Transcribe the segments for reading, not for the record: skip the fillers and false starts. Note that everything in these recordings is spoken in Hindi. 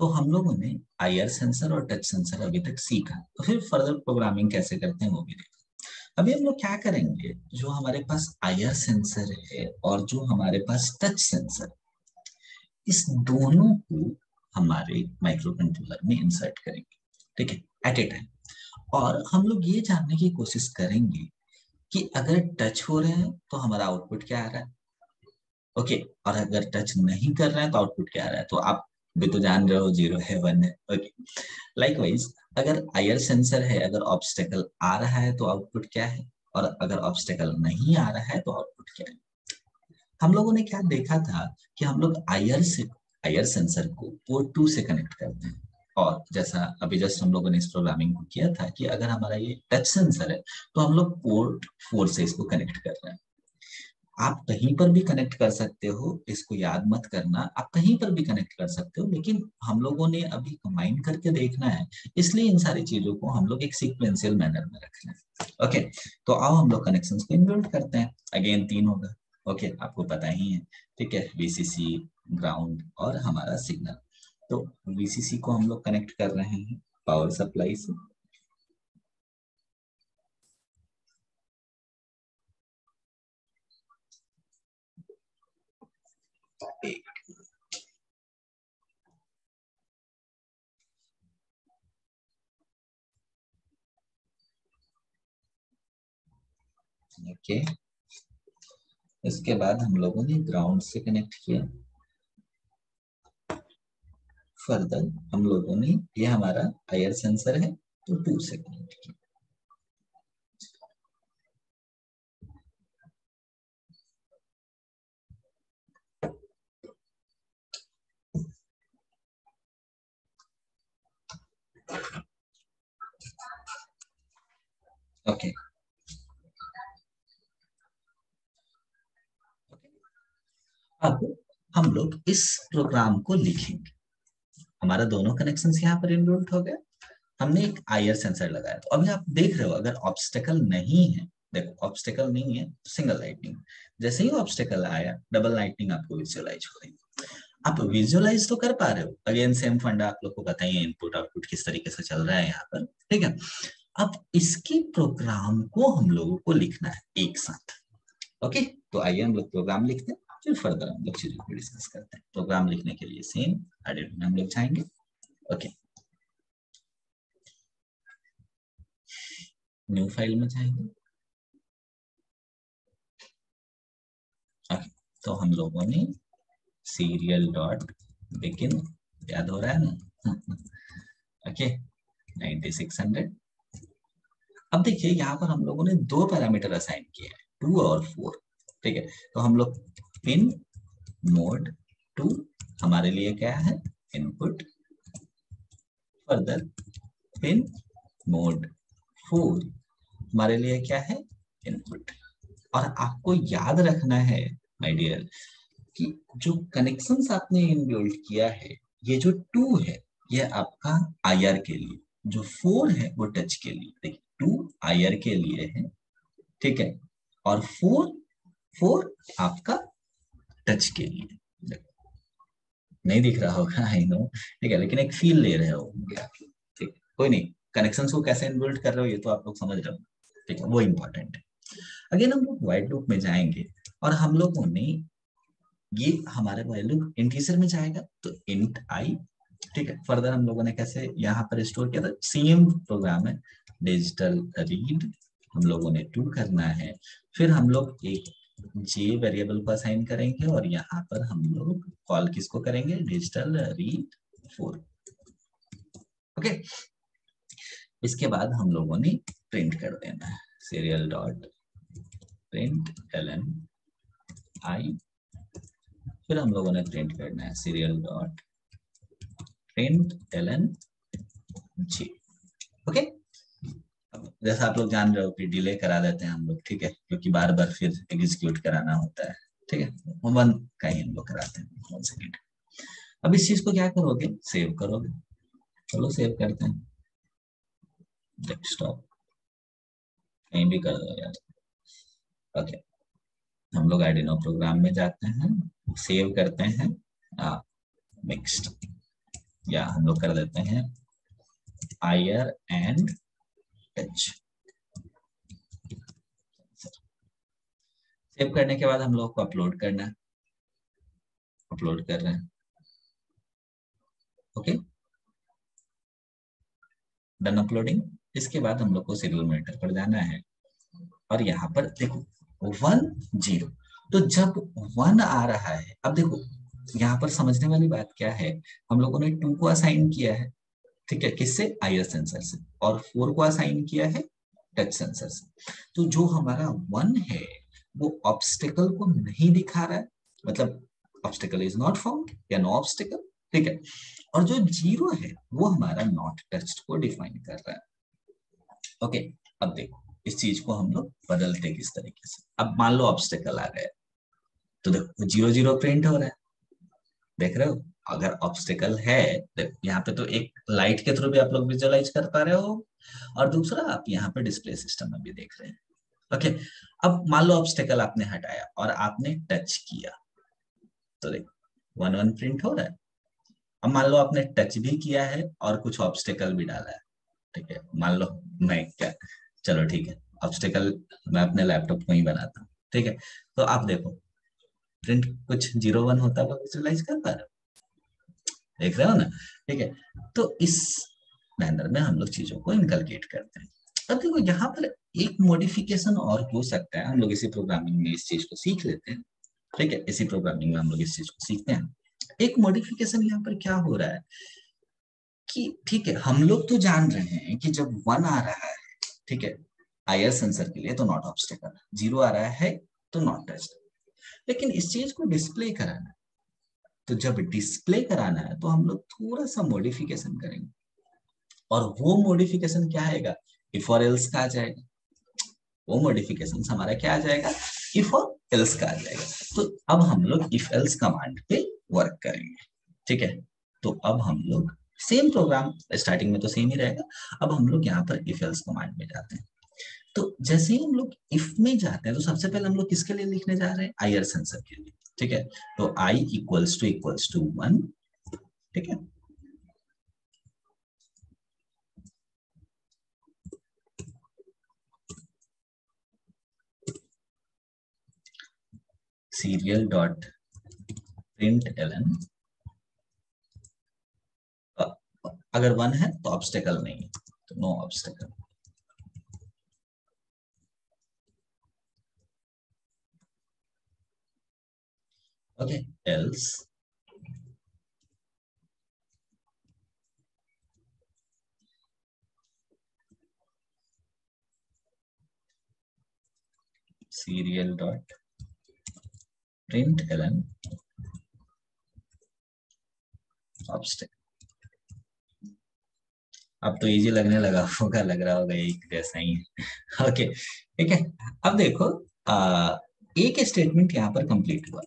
तो हम लोगों ने आईआर सेंसर और टच सेंसर अभी तक सीखा, तो फिर फर्दर प्रोग्रामिंग कैसे करते हैं वो भी देखा। अभी हम लोग क्या करेंगे, जो हमारे पास आईआर सेंसर है और जो हमारे पास टच सेंसर, इस दोनों को हमारे माइक्रो कंट्रोलर में इंसर्ट करेंगे, ठीक है, एट ए टाइम। और हम लोग ये जानने की कोशिश करेंगे कि अगर टच हो रहे हैं तो हमारा आउटपुट क्या आ रहा है, ओके, और अगर टच नहीं कर रहे हैं तो आउटपुट क्या आ रहा है। तो आप भी तो जान रहे हो, 0 है 1 है, ओके। लाइकवाइज अगर आईआर सेंसर है, अगर ऑब्स्टेकल आ रहा है तो आउटपुट क्या है, और अगर ऑब्स्टेकल नहीं आ रहा है तो आउटपुट क्या है। हम लोगों ने क्या देखा था कि हम लोग आईआर सेंसर को पोर्ट 2 से कनेक्ट करते हैं, और जैसा अभी जस्ट हम लोगों ने इस प्रोग्रामिंग को किया था कि अगर हमारा ये टच सेंसर है तो हम लोग पोर्ट 4 से इसको कनेक्ट कर रहे हैं। आप कहीं पर भी कनेक्ट कर सकते हो, इसको याद मत करना, आप कहीं पर भी कनेक्ट कर सकते हो, लेकिन हम लोगों ने अभी कंबाइन करके देखना है, इसलिए इन सारी चीजों को हम लोग एक सीक्वेंशियल मैनर में रख रहे हैं। ओके, तो आओ हम लोग कनेक्शंस को इन्वोल्व करते हैं। अगेन 3 होगा, ओके, आपको पता ही है, ठीक है, वीसीसी, ग्राउंड और हमारा सिग्नल। तो वीसीसी को हम लोग कनेक्ट कर रहे हैं पावर सप्लाई से, ओके। इसके बाद हम लोगों ने ग्राउंड से कनेक्ट किया। फर्दर हम लोगों ने, ये हमारा आईआर सेंसर है तो 2 से कनेक्ट किया। ओके, अब हम लोग इस प्रोग्राम को लिखेंगे। हमारा दोनों कनेक्शंस यहाँ पर इनरोल्ड हो गए, हमने एक आईआर सेंसर लगाया। तो अभी आप देख रहे हो, अगर ऑब्स्टेकल नहीं है, देखो ऑब्स्टेकल नहीं है तो सिंगल लाइटनिंग, जैसे ही ऑब्स्टेकल आया डबल लाइटनिंग आपको विजुअलाइज हो रही है। आप विजुअलाइज तो कर पा रहे हो, अगेन सेम फंडा आप लोग को पता ही है, इनपुट आउटपुट किस तरीके से चल रहा है यहाँ पर, ठीक है। अब इसके प्रोग्राम को हम लोगों को लिखना है एक साथ, ओके। तो आइए हम लोग प्रोग्राम लिखते हैं, फिर फर्दर हम लोग चीजों को डिस्कस करते हैं। प्रोग्राम लिखने के लिए सेम एडिट में हम लोग जाएंगे, ओके, न्यू फाइल में जाएंगे, ओके। तो हम लोगों ने सीरियल डॉट बिगिन, याद हो रहा है ना, ओके, 9600। अब देखिए यहाँ पर हम लोगों ने 2 पैरामीटर असाइन किए हैं, 2 और 4, ठीक है। तो हम लोग पिन मोड 2 हमारे लिए क्या है, इनपुट। फर्दर पिन मोड 4 हमारे लिए क्या है, इनपुट। और आपको याद रखना है माय डियर कि जो कनेक्शंस आपने इनबिल्ट किया है, ये जो 2 है ये आपका आईआर के लिए, जो 4 है वो टच के लिए। देखिए 2 आईआर के लिए है, ठीक है, और 4 आपका टच के लिए। नहीं दिख रहा होगा, आई नो, ठीक है, लेकिन एक फील ले रहे हो, ठीक, कोई नहीं, कनेक्शंस को कैसे इनबिल्ड कर रहे हो ये तो आप लोग समझ रहे हो, ठीक है, वो इंपॉर्टेंट है। अगेन हम लोग वाइड लूप में जाएंगे, और हम लोगों ने ये हमारे वाइड लूप इंटीजर में जाएगा तो इंट आई, ठीक है। फर्दर हम लोगों ने कैसे यहाँ पर स्टोर किया था, सेम प्रोग्राम है, डिजिटल रीड हम लोगों ने 2 करना है, फिर हम लोग एक जे वेरिएबल को असाइन करेंगे, और यहाँ पर हम लोग कॉल किसको करेंगे, डिजिटल रीड 4, ओके। इसके बाद हम लोगों ने प्रिंट कर देना है सीरियल डॉट प्रिंट एलन आई, फिर हम लोगों ने प्रिंट करना है सीरियल डॉट प्रिंट एलन जी, ओके। जैसा आप लोग जान रहे हो कि डिले करा देते हैं हम लोग, ठीक है, क्योंकि बार बार फिर एग्जीक्यूट कराना होता है, ठीक है, वन का ही हम लोग कराते हैं, 1 सेकेंड। अब इस चीज को क्या करोगे, सेव करोगे, चलो सेव करते हैं, डेस्कटॉप कहीं भी कर दो यार, ओके। हम लोग आर्डिनो प्रोग्राम में जाते हैं, सेव करते हैं मिक्स्ड, या हम लोग कर देते हैं आयर एंड टच। सेव करने के बाद हम लोग को अपलोड करना है, अपलोड कर रहे हैं। Okay, done uploading. इसके बाद हम लोग को सीरियल मॉनिटर पर जाना है और यहाँ पर देखो 1 0। तो जब 1 आ रहा है, अब देखो यहाँ पर समझने वाली बात क्या है, हम लोगों ने 2 को असाइन किया है, ठीक है, किससे, आईआर सेंसर से, और 4 को असाइन किया है टच सेंसर से। तो जो हमारा 1 है वो ऑब्स्टिकल को नहीं दिखा रहा है, मतलब ऑब्स्टिकल इज नॉट फाउंड या नो ऑब्स्टिकल, ठीक है। और जो 0 है वो हमारा नॉट टच्ड को डिफाइन कर रहा है। ओके, अब देखो इस चीज को हम लोग बदलते किस तरीके से। अब मान लो ऑब्स्टिकल आ गया, तो देखो 0 0 प्रिंट हो रहा है, देख रहे हो। अगर ऑब्स्टिकल है, यहाँ पे तो एक लाइट के थ्रू भी आप लोग विजुअलाइज कर पा रहे हो, और दूसरा आप यहाँ पे डिस्प्ले सिस्टम में भी देख रहे हैं। ओके, अब मान लो ऑब्स्टिकल आपने हटाया और आपने टच किया, तो देखो 1 1 प्रिंट हो रहा है। अब मान लो आपने टच भी किया है और कुछ ऑब्स्टिकल भी डाला है, ठीक है, मान लो मैं क्या, चलो ठीक है, ऑब्स्टिकल मैं अपने लैपटॉप में ही बनाता हूँ, ठीक है। तो आप देखो प्रिंट कुछ 0 1 होता हुआ विजुअलाइज कर पा रहे हो, देख रहे हो ना, ठीक है। तो इस मैनर में हम लोग चीजों को इनकलकेट करते हैं। अब देखो यहाँ पर एक मॉडिफिकेशन और हो सकता है, हम लोग इसी प्रोग्रामिंग में इस चीज को सीख लेते हैं, ठीक है, इसी प्रोग्रामिंग में हम लोग इस चीज को सीखते हैं। एक मॉडिफिकेशन यहाँ पर क्या हो रहा है कि ठीक है, हम लोग तो जान रहे हैं कि जब 1 आ रहा है, ठीक है, आईआर सेंसर के लिए तो नॉट ऑब्स्टिकल, 0 आ रहा है तो नॉट टच्ड, लेकिन इस चीज को डिस्प्ले कराना है, तो जब डिस्प्ले कराना है तो हम लोग थोड़ा सा मॉडिफिकेशन करेंगे, और वो मॉडिफिकेशन क्या आएगा, इफ और एल्स का आ जाएगा। वो मॉडिफिकेशन हमारा क्या आ जाएगा, इफ और एल्स का आ जाएगा। तो अब हम लोग इफ एल्स कमांड पे वर्क करेंगे, ठीक है। तो अब हम लोग सेम प्रोग्राम स्टार्टिंग में तो सेम ही रहेगा, अब हम लोग यहाँ पर इफ एल्स कमांड में जाते हैं। तो जैसे ही हम लोग इफ में जाते हैं तो सबसे पहले हम लोग किसके लिए लिखने जा रहे हैं, आईआर सेंसर के लिए, ठीक है। तो आई इक्वल्स टू 1, ठीक है। सीरियल डॉट प्रिंट एलन, अगर 1 है तो ऑब्स्टेकल नहीं है, तो no obstacle. Okay, else serial dot println obstacle. अब तो इजी लगने लगा होगा, लग रहा होगा एक जैसा ही है। ओके, ठीक है। अब देखो एक स्टेटमेंट यहाँ पर कंप्लीट हुआ,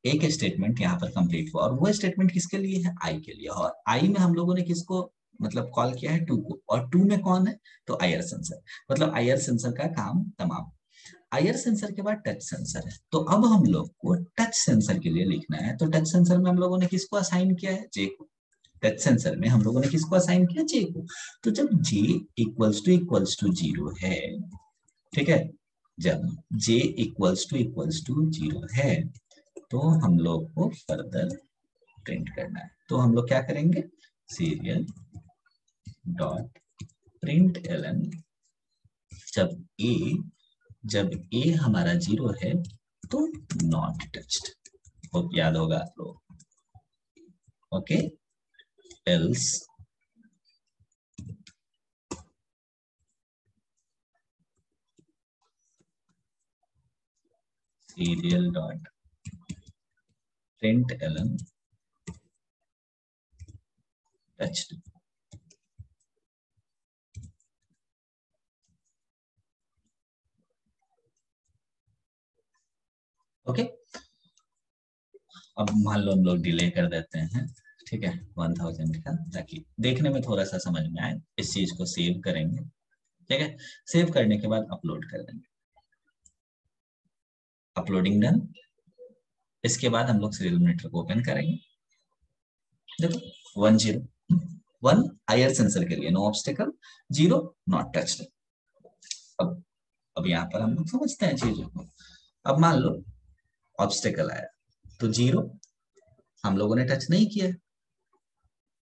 एक स्टेटमेंट यहाँ पर कंप्लीट हुआ, और वो स्टेटमेंट किसके लिए है, आई के लिए, और आई में हम लोगों ने किसको मतलब कॉल किया है, 2 को, और 2 में कौन है, तो आईआर सेंसर, मतलब आईआर सेंसर का काम तमाम। आईआर सेंसर के बाद टच सेंसर है, तो अब हम लोग को टच सेंसर के लिए लिखना है, तो टच सेंसर में हम लोगों ने किसको असाइन किया है, जे को। टच सेंसर में हम लोगों ने किसको असाइन किया, जे को। तो जब जे इक्वल्स टू 0 है, ठीक है, जब जे इक्वल्स टू 0 है, तो हम लोग को फर्दर प्रिंट करना है। तो हम लोग क्या करेंगे, सीरियल डॉट प्रिंट एलन, जब ए जब ए हमारा 0 है तो नॉट टच्ड, होप याद होगा आप लोग। Okay, else serial dot println touched. Okay, अब मान लो हम लोग डिले कर देते हैं, ठीक है, 1000 का, ताकि देखने में थोड़ा सा समझ में आए। इस चीज को सेव करेंगे, ठीक है, सेव करने के बाद अपलोड कर देंगे, अपलोडिंग डन। इसके बाद हम लोग सीरियल मॉनिटर को ओपन करेंगे, देखो 1 0, 1 IR सेंसर के लिए नो ऑब्स्टेकल, 0 नॉट टच्ड। अब यहाँ पर हम लोग समझते हैं चीजों को। अब मान लो ऑब्स्टेकल आया तो 0 हम लोगों ने टच नहीं किया,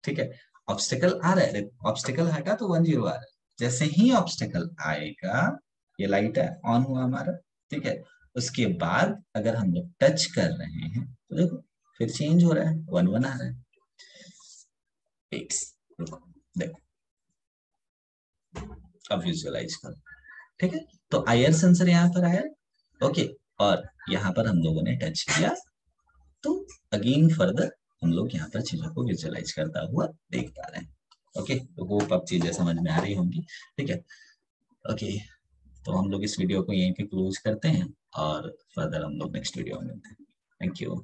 ठीक है। ऑब्स्टेकल आ रहा है, ऑब्स्टेकल हटा तो 1 0 आ रहा है। जैसे ही ऑब्स्टेकल आएगा, ये लाइट है ऑन हुआ हमारा, ठीक है। उसके बाद अगर हम लोग टच कर रहे हैं तो देखो फिर चेंज हो रहा है, 1 1 आ रहा है। रुको देखो, अब विजुअलाइज करो, ठीक है। तो आईआर सेंसर यहाँ पर आया, ओके, और यहाँ पर हम लोगों ने टच किया, तो अगेन फर्दर हम लोग यहाँ पर चीजों को विजुअलाइज करता हुआ देख पा रहे हैं। ओके, तो वो अब चीजें समझ में आ रही होंगी, ठीक है। ओके, तो हम लोग इस वीडियो को यहीं पे क्लोज करते हैं और फर्दर हम लोग नेक्स्ट वीडियो में मिलते हैं। Thank you.